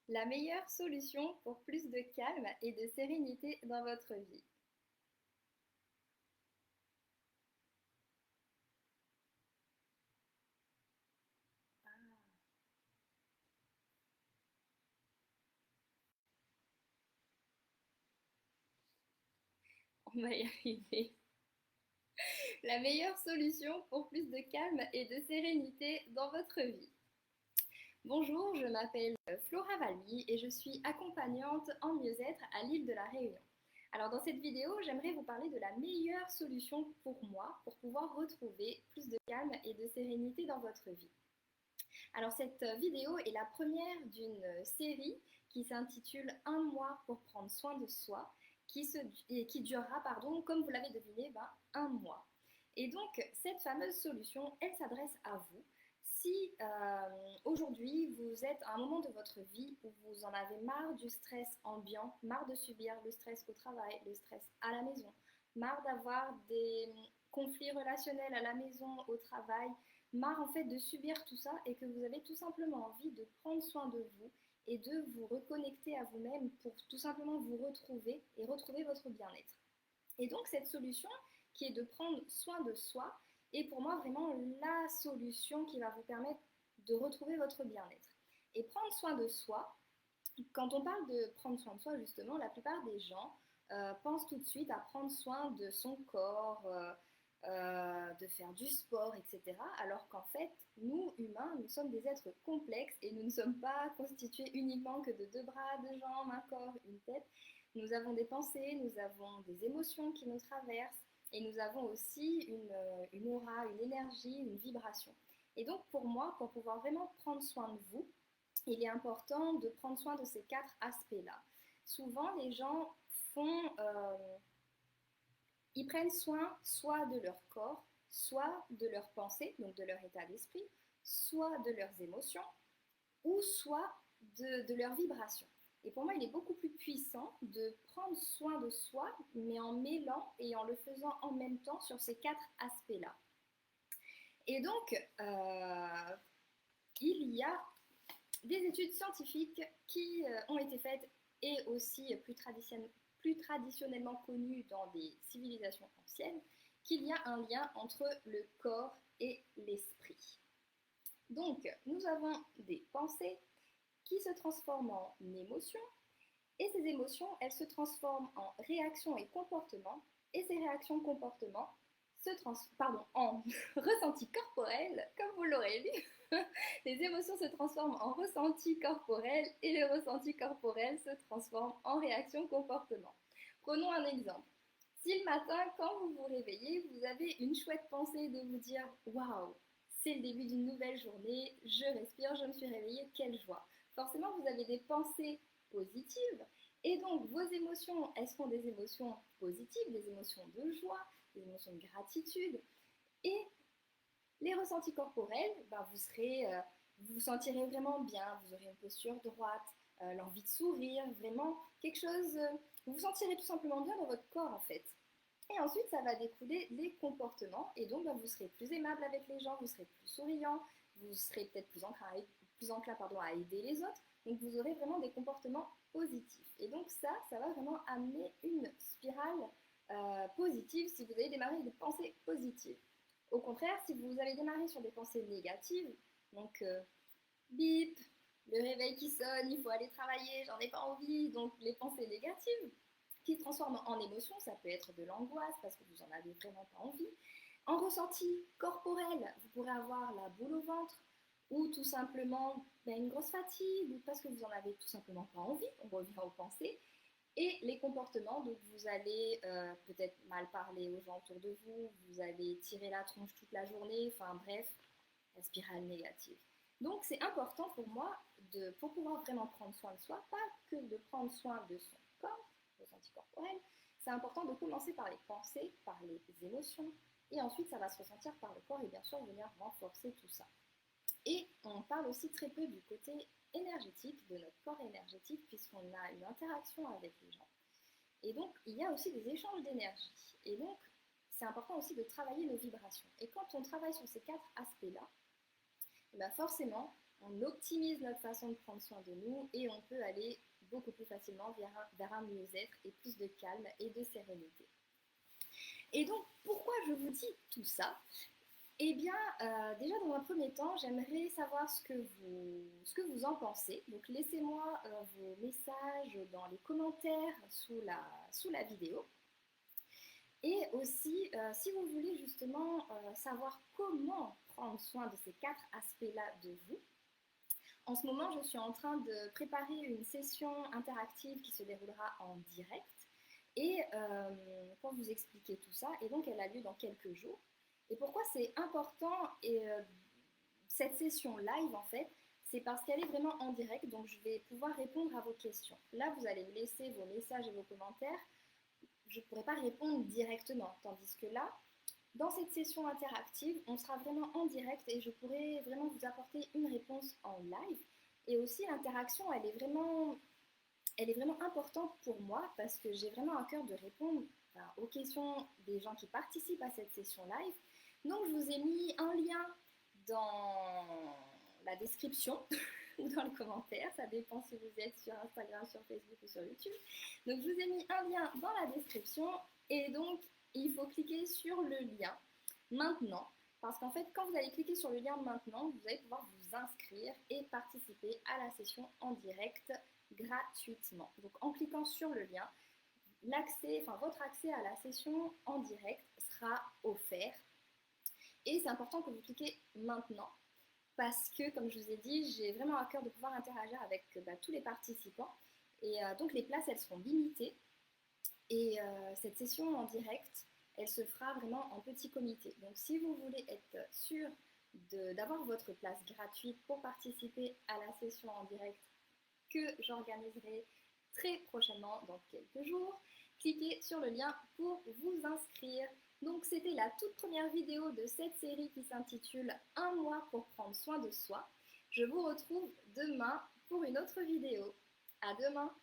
La meilleure solution pour plus de calme et de sérénité dans votre vie. On va y arriver. La meilleure solution pour plus de calme et de sérénité dans votre vie. Bonjour, je m'appelle Flora Valmy et je suis accompagnante en mieux-être à l'île de la Réunion. Alors dans cette vidéo, j'aimerais vous parler de la meilleure solution pour moi pour pouvoir retrouver plus de calme et de sérénité dans votre vie. Alors cette vidéo est la première d'une série qui s'intitule Un mois pour prendre soin de soi, qui durera, comme vous l'avez deviné, un mois. Et donc cette fameuse solution, elle s'adresse à vous. Si aujourd'hui vous êtes à un moment de votre vie où vous en avez marre du stress ambiant, marre de subir le stress au travail, le stress à la maison, marre d'avoir des conflits relationnels à la maison, au travail, marre en fait de subir tout ça et que vous avez tout simplement envie de prendre soin de vous et de vous reconnecter à vous-même pour tout simplement vous retrouver et retrouver votre bien-être. Et donc cette solution qui est de prendre soin de soi est pour moi vraiment la solution qui va vous permettre de retrouver votre bien-être. Et prendre soin de soi, quand on parle de prendre soin de soi justement, la plupart des gens pensent tout de suite à prendre soin de son corps, de faire du sport, etc. Alors qu'en fait, nous, humains, nous sommes des êtres complexes et nous ne sommes pas constitués uniquement que de deux bras, deux jambes, un corps, une tête. Nous avons des pensées, nous avons des émotions qui nous traversent et nous avons aussi une aura, une énergie, une vibration. Et donc pour moi, pour pouvoir vraiment prendre soin de vous, il est important de prendre soin de ces quatre aspects-là. Souvent, les gens font ils prennent soin soit de leur corps, soit de leurs pensées, donc de leur état d'esprit, soit de leurs émotions, ou soit de leurs vibrations. Et pour moi, il est beaucoup plus puissant de prendre soin de soi, mais en mêlant et en le faisant en même temps sur ces quatre aspects-là. Et donc, il y a des études scientifiques qui ont été faites et aussi plus traditionnellement connues dans des civilisations anciennes, qu'il y a un lien entre le corps et l'esprit. Donc, nous avons des pensées qui se transforment en émotions, et ces émotions, elles se transforment en réactions et comportements, et ces réactions comportements en ressentis corporels, comme vous l'aurez lu. Les émotions se transforment en ressentis corporels et les ressentis corporels se transforment en réactions comportements. Prenons un exemple. Si le matin, quand vous vous réveillez, vous avez une chouette pensée de vous dire waouh, c'est le début d'une nouvelle journée, je respire, je me suis réveillée, quelle joie. Forcément, vous avez des pensées positives et donc vos émotions, elles seront des émotions positives, des émotions de joie, des émotions de gratitude et les ressentis corporels, vous vous sentirez vraiment bien, vous aurez une posture droite, l'envie de sourire, vraiment quelque chose, vous vous sentirez tout simplement bien dans votre corps en fait. Et ensuite, ça va découler les comportements et donc vous serez plus aimable avec les gens, vous serez plus souriant, vous serez peut-être plus enclin à aider les autres. Donc vous aurez vraiment des comportements positifs. Et donc ça va vraiment amener une spirale positive si vous avez démarré des pensées positives. Au contraire, si vous avez démarré sur des pensées négatives, donc bip, le réveil qui sonne, il faut aller travailler, j'en ai pas envie, donc les pensées négatives qui se transforment en émotions, ça peut être de l'angoisse parce que vous en avez vraiment pas envie. En ressenti corporel, vous pourrez avoir la boule au ventre ou tout simplement une grosse fatigue ou parce que vous en avez tout simplement pas envie, on revient aux pensées. Et les comportements, donc vous allez peut-être mal parler aux gens autour de vous, vous allez tirer la tronche toute la journée, enfin bref, la spirale négative. Donc c'est important pour moi, pour pouvoir vraiment prendre soin de soi, pas que de prendre soin de son corps, ressenti corporel, c'est important de commencer par les pensées, par les émotions, et ensuite ça va se ressentir par le corps et bien sûr venir renforcer tout ça. Et on parle aussi très peu du côté énergétique, de notre corps énergétique, puisqu'on a une interaction avec les gens. Et donc, il y a aussi des échanges d'énergie. Et donc, c'est important aussi de travailler nos vibrations. Et quand on travaille sur ces quatre aspects-là, forcément, on optimise notre façon de prendre soin de nous et on peut aller beaucoup plus facilement vers un mieux-être et plus de calme et de sérénité. Et donc, pourquoi je vous dis tout ça? Eh bien, déjà dans un premier temps, j'aimerais savoir ce que vous en pensez. Donc, laissez-moi vos messages dans les commentaires sous la vidéo. Et aussi, si vous voulez justement savoir comment prendre soin de ces 4 aspects-là de vous, en ce moment, je suis en train de préparer une session interactive qui se déroulera en direct et pour vous expliquer tout ça. Et donc, elle a lieu dans quelques jours. Et pourquoi c'est important cette session live, en fait, c'est parce qu'elle est vraiment en direct, donc je vais pouvoir répondre à vos questions. Là, vous allez me laisser vos messages et vos commentaires. Je ne pourrai pas répondre directement, tandis que là, dans cette session interactive, on sera vraiment en direct et je pourrai vraiment vous apporter une réponse en live. Et aussi, l'interaction, elle est vraiment importante pour moi parce que j'ai vraiment à cœur de répondre aux questions des gens qui participent à cette session live. Donc, je vous ai mis un lien dans la description ou dans les commentaires, ça dépend si vous êtes sur Instagram, sur Facebook ou sur YouTube. Donc, je vous ai mis un lien dans la description et donc, il faut cliquer sur le lien maintenant. Parce qu'en fait, quand vous allez cliquer sur le lien maintenant, vous allez pouvoir vous inscrire et participer à la session en direct gratuitement. Donc en cliquant sur le lien, votre accès à la session en direct sera offert. Et c'est important que vous cliquez maintenant parce que, comme je vous ai dit, j'ai vraiment à cœur de pouvoir interagir avec tous les participants. Et donc les places, elles seront limitées. Et cette session en direct, elle se fera vraiment en petit comité. Donc si vous voulez être sûr d'avoir votre place gratuite pour participer à la session en direct que j'organiserai très prochainement dans quelques jours, cliquez sur le lien pour vous inscrire. Donc c'était la toute première vidéo de cette série qui s'intitule « Un mois pour prendre soin de soi ». Je vous retrouve demain pour une autre vidéo. À demain!